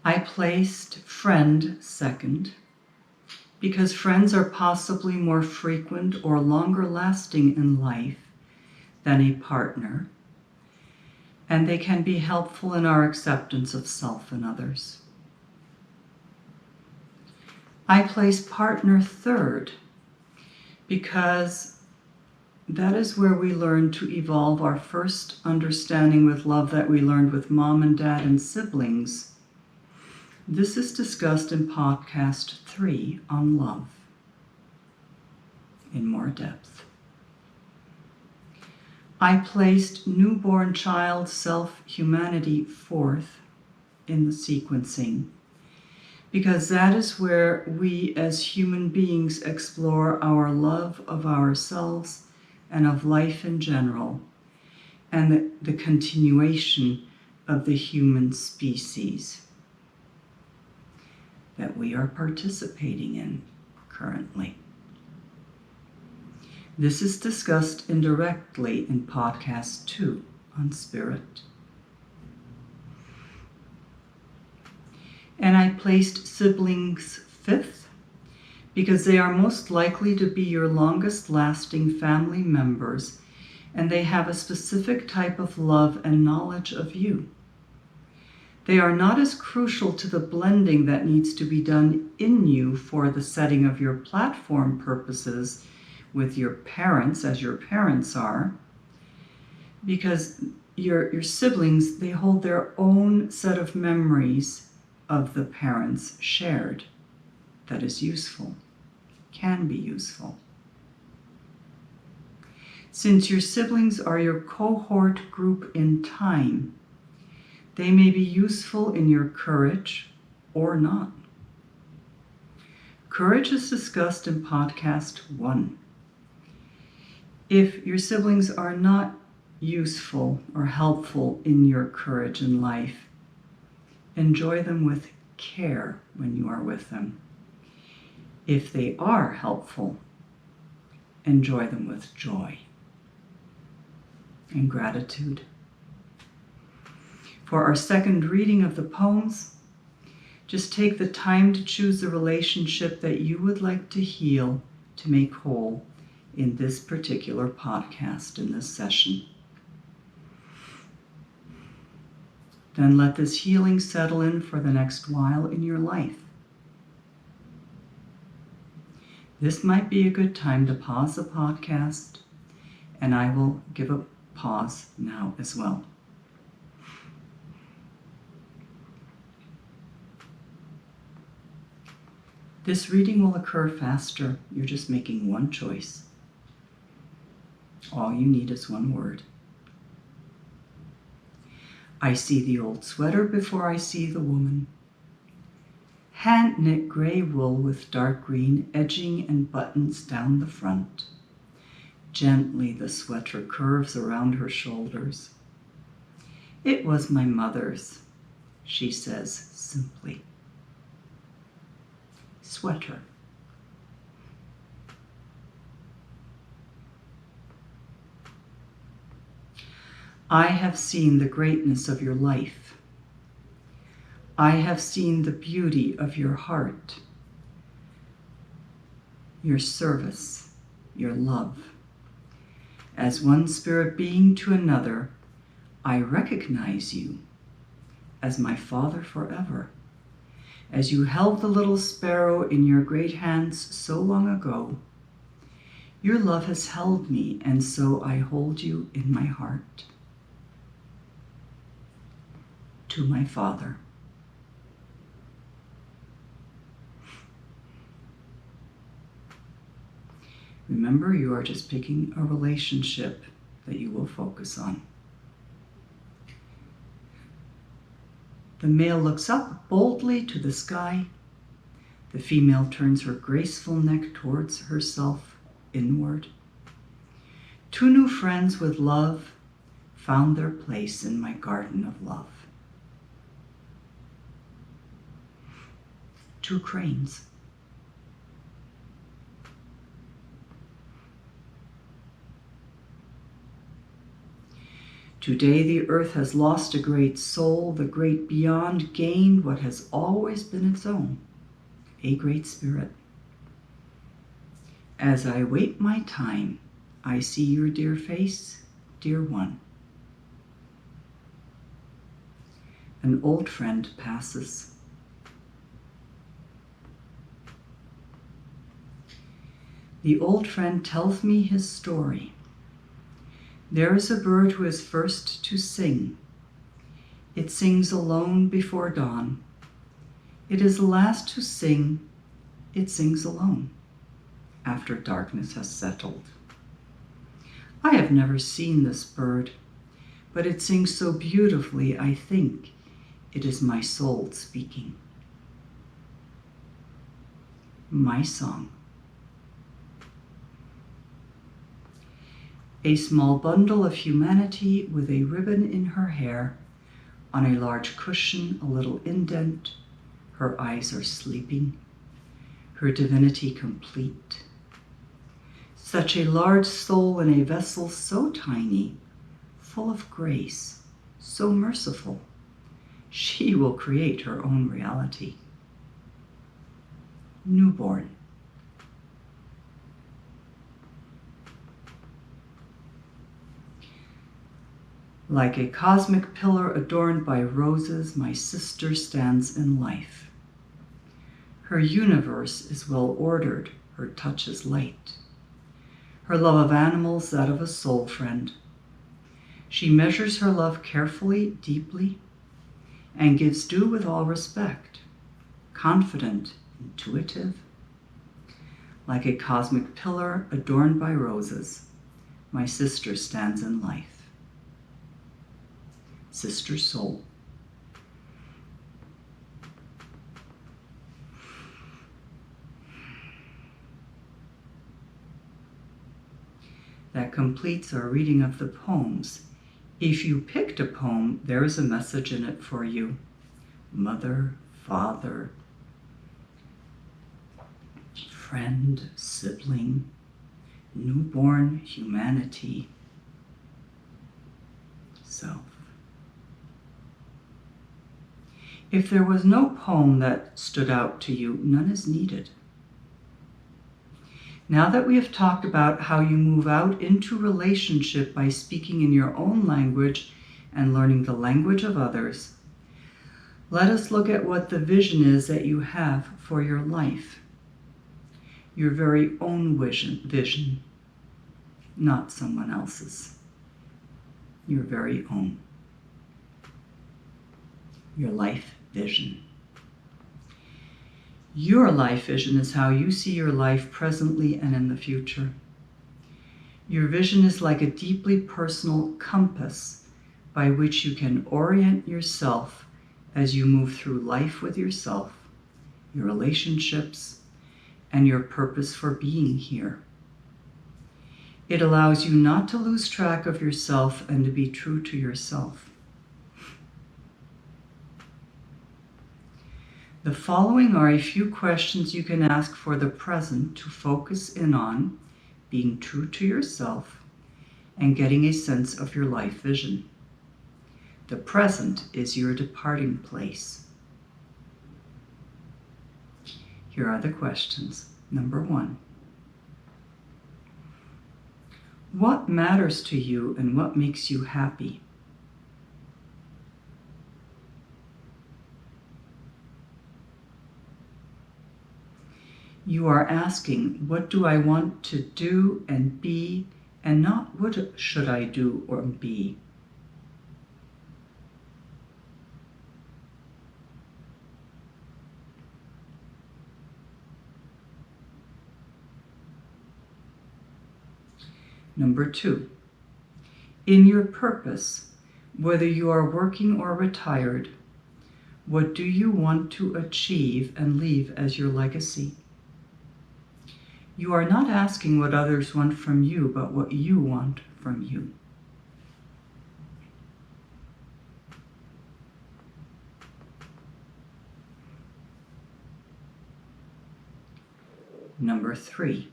Speaker 1: I placed friend second because friends are possibly more frequent or longer lasting in life than a partner, and they can be helpful in our acceptance of self and others. I place partner third because that is where we learn to evolve our first understanding with love that we learned with mom and dad and siblings. This is discussed in podcast 3 on love in more depth. I placed newborn child self-humanity fourth in the sequencing because that is where we as human beings explore our love of ourselves and of life in general and the continuation of the human species that we are participating in currently. This is discussed indirectly in podcast 2 on spirit. And I placed siblings fifth because they are most likely to be your longest lasting family members, and they have a specific type of love and knowledge of you. They are not as crucial to the blending that needs to be done in you for the setting of your platform purposes with your parents, as your parents are, because your siblings, they hold their own set of memories of the parents shared that is useful, can be useful. Since your siblings are your cohort group in time, they may be useful in your courage or not. Courage is discussed in podcast 1. If your siblings are not useful or helpful in your courage in life, enjoy them with care when you are with them. If they are helpful, enjoy them with joy and gratitude. For our second reading of the poems, just take the time to choose the relationship that you would like to heal, to make whole in this particular podcast, in this session. Then let this healing settle in for the next while in your life. This might be a good time to pause the podcast, and I will give a pause now as well. This reading will occur faster. You're just making one choice. All you need is one word. I see the old sweater before I see the woman. Hand-knit gray wool with dark green edging and buttons down the front. Gently the sweater curves around her shoulders. It was my mother's, she says simply. Sweater. I have seen the greatness of your life. I have seen the beauty of your heart, your service, your love. As one spirit being to another, I recognize you as my Father forever. As you held the little sparrow in your great hands so long ago, your love has held me, and so I hold you in my heart. To my Father. Remember, you are just picking a relationship that you will focus on. The male looks up boldly to the sky. The female turns her graceful neck towards herself inward. Two new friends with love found their place in my garden of love. Two cranes. Today the earth has lost a great soul, the great beyond gained what has always been its own, a great spirit. As I wait my time, I see your dear face, dear one. An old friend passes. The old friend tells me his story. There is a bird who is first to sing. It sings alone before dawn. It is the last to sing. It sings alone after darkness has settled. I have never seen this bird, but it sings so beautifully, I think it is my soul speaking. My song. A small bundle of humanity with a ribbon in her hair, on a large cushion, a little indent. Her eyes are sleeping, her divinity complete. Such a large soul in a vessel so tiny, full of grace, so merciful. She will create her own reality. Newborn. Like a cosmic pillar adorned by roses, my sister stands in life. Her universe is well ordered, her touch is light. Her love of animals, that of a soul friend. She measures her love carefully, deeply, and gives due with all respect, confident, intuitive. Like a cosmic pillar adorned by roses, my sister stands in life. Sister soul. That completes our reading of the poems. If you picked a poem, there is a message in it for you. Mother, father, friend, sibling, newborn, humanity, self. If there was no poem that stood out to you, none is needed. Now that we have talked about how you move out into relationship by speaking in your own language and learning the language of others, let us look at what the vision is that you have for your life. Your very own vision, not someone else's. Your very own. Your life vision. Your life vision is how you see your life presently and in the future. Your vision is like a deeply personal compass by which you can orient yourself as you move through life with yourself, your relationships, and your purpose for being here. It allows you not to lose track of yourself and to be true to yourself. The following are a few questions you can ask for the present to focus in on being true to yourself and getting a sense of your life vision. The present is your departing place. Here are the questions. Number 1. What matters to you and what makes you happy? You are asking, what do I want to do and be, and not what should I do or be? Number 2, in your purpose, whether you are working or retired, what do you want to achieve and leave as your legacy? You are not asking what others want from you, but what you want from you. Number 3,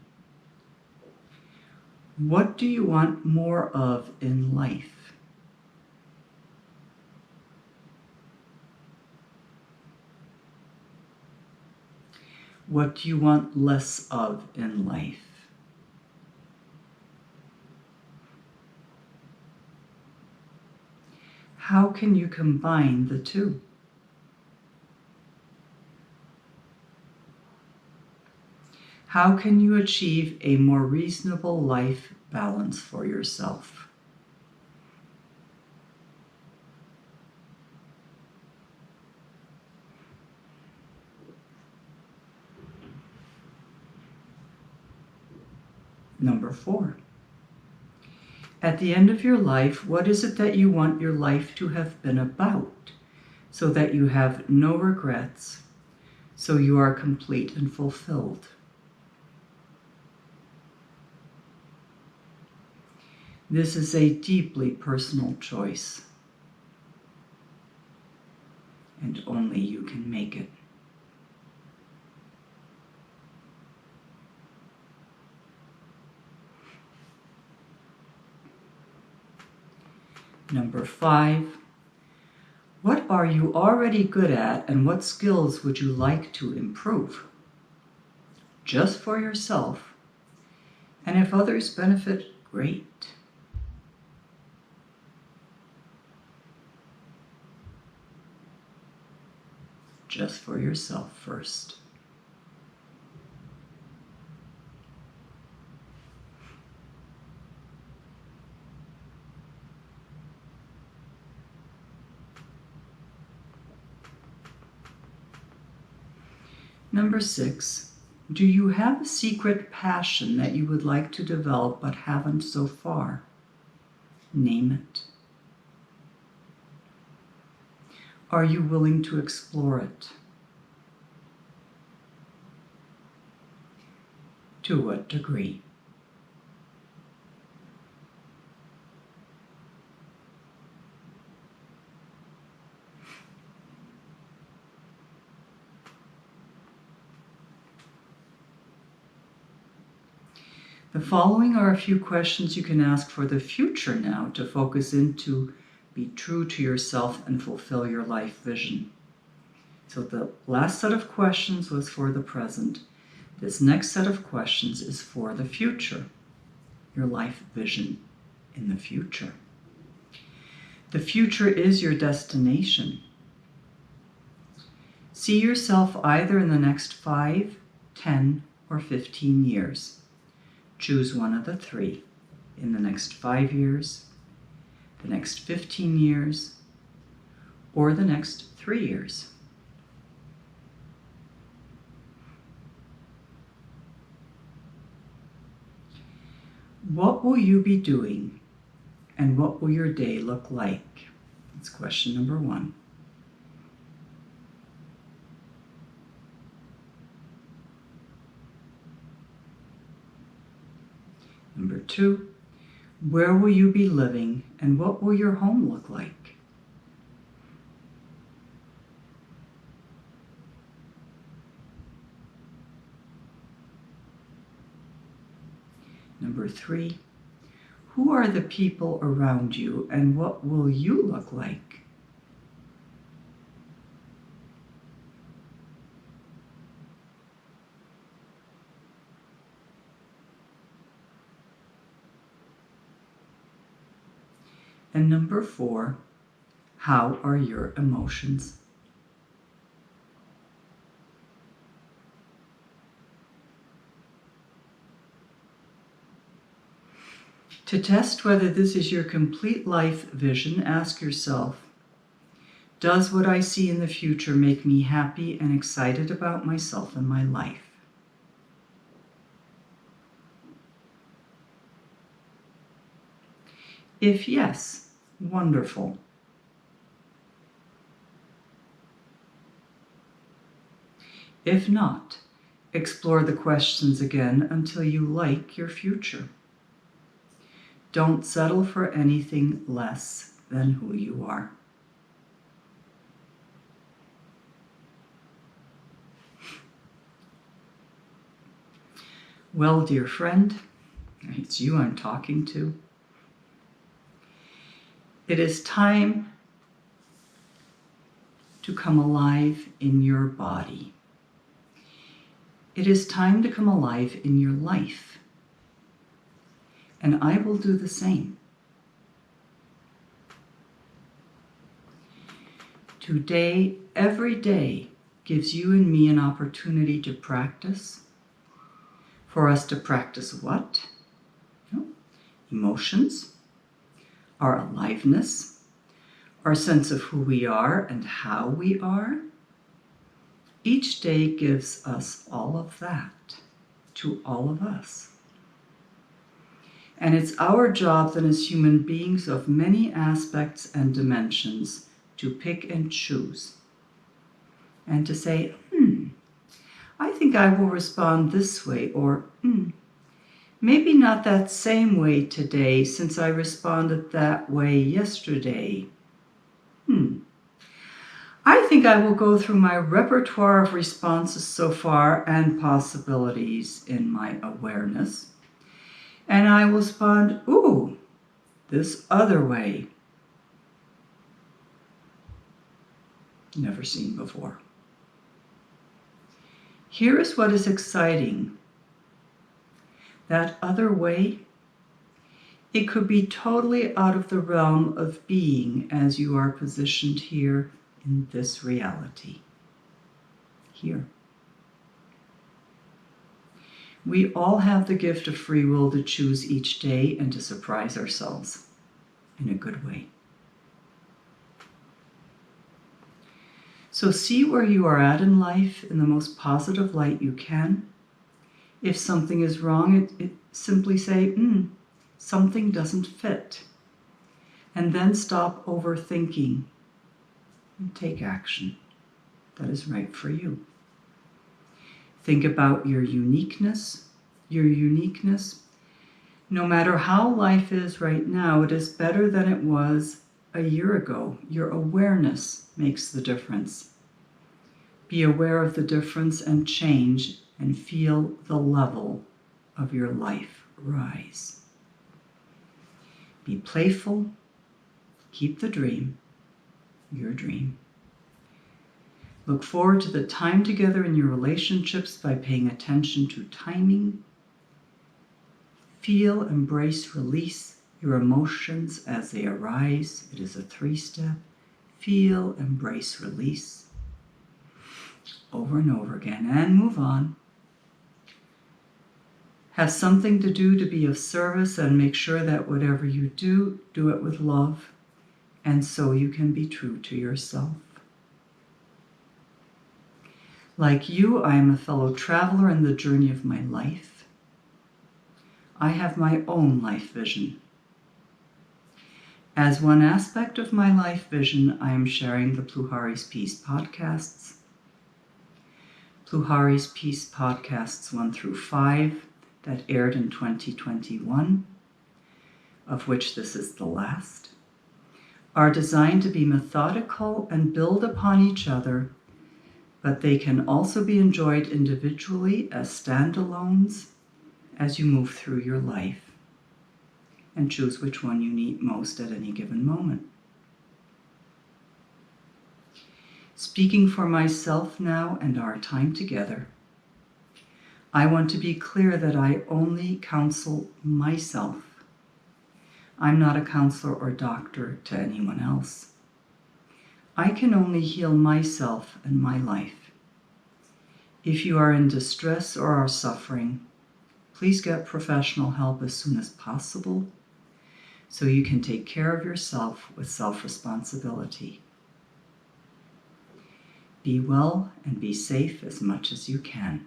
Speaker 1: what do you want more of in life? What do you want less of in life? How can you combine the two? How can you achieve a more reasonable life balance for yourself? Number 4. At the end of your life, what is it that you want your life to have been about, so that you have no regrets, so you are complete and fulfilled? This is a deeply personal choice, and only you can make it. Number 5, what are you already good at and what skills would you like to improve? Just for yourself, and if others benefit, great. Just for yourself first. Number 6, do you have a secret passion that you would like to develop but haven't so far? Name it. Are you willing to explore it? To what degree? The following are a few questions you can ask for the future now to focus into be true to yourself and fulfill your life vision. So the last set of questions was for the present. This next set of questions is for the future, your life vision in the future. The future is your destination. See yourself either in the next 5, 10, or 15 years. Choose one of the 3. In the next 5 years, the next 15 years, or the next 3 years. What will you be doing, and what will your day look like? That's question number 1. Number 2, where will you be living, and what will your home look like? Number 3, who are the people around you, and what will you look like? And number 4, how are your emotions? To test whether this is your complete life vision, ask yourself, does what I see in the future make me happy and excited about myself and my life? If yes, wonderful. If not, explore the questions again until you like your future. Don't settle for anything less than who you are. Well, dear friend, it's you I'm talking to. It is time to come alive in your body. It is time to come alive in your life. And I will do the same. Today, every day, gives you and me an opportunity to practice. For us to practice what? Emotions, our aliveness, our sense of who we are and how we are. Each day gives us all of that, to all of us. And it's our job then as human beings of many aspects and dimensions to pick and choose. And to say, I think I will respond this way, or maybe not that same way today since I responded that way yesterday. I think I will go through my repertoire of responses so far and possibilities in my awareness. And I will respond, this other way. Never seen before. Here is what is exciting. That other way, it could be totally out of the realm of being as you are positioned here in this reality. Here. We all have the gift of free will to choose each day and to surprise ourselves in a good way. So see where you are at in life in the most positive light you can. If something is wrong, it simply say, something doesn't fit. And then stop overthinking and take action that is right for you. Think about your uniqueness. No matter how life is right now, it is better than it was a year ago. Your awareness makes the difference. Be aware of the difference and change and feel the level of your life rise. Be playful. Keep the dream, your dream. Look forward to the time together in your relationships by paying attention to timing. Feel, embrace, release your emotions as they arise. It is a 3-step. Feel, embrace, release. Over and over again, and move on. Have something to do to be of service, and make sure that whatever you do, do it with love, and so you can be true to yourself. Like you, I am a fellow traveler in the journey of my life. I have my own life vision. As one aspect of my life vision, I am sharing the Pluhari's Peace podcasts. Pluhari's Peace podcasts 1 through 5 that aired in 2021, of which this is the last, are designed to be methodical and build upon each other, but they can also be enjoyed individually as standalones as you move through your life and choose which one you need most at any given moment. Speaking for myself now and our time together, I want to be clear that I only counsel myself. I'm not a counselor or doctor to anyone else. I can only heal myself and my life. If you are in distress or are suffering, please get professional help as soon as possible so you can take care of yourself with self-responsibility. Be well and be safe as much as you can.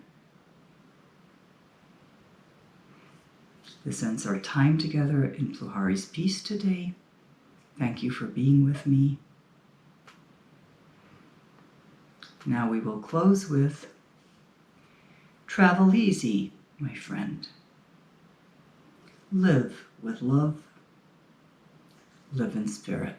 Speaker 1: This ends our time together in Pluhari's Peace today. Thank you for being with me. Now we will close with travel easy, my friend. Live with love. Live in spirit.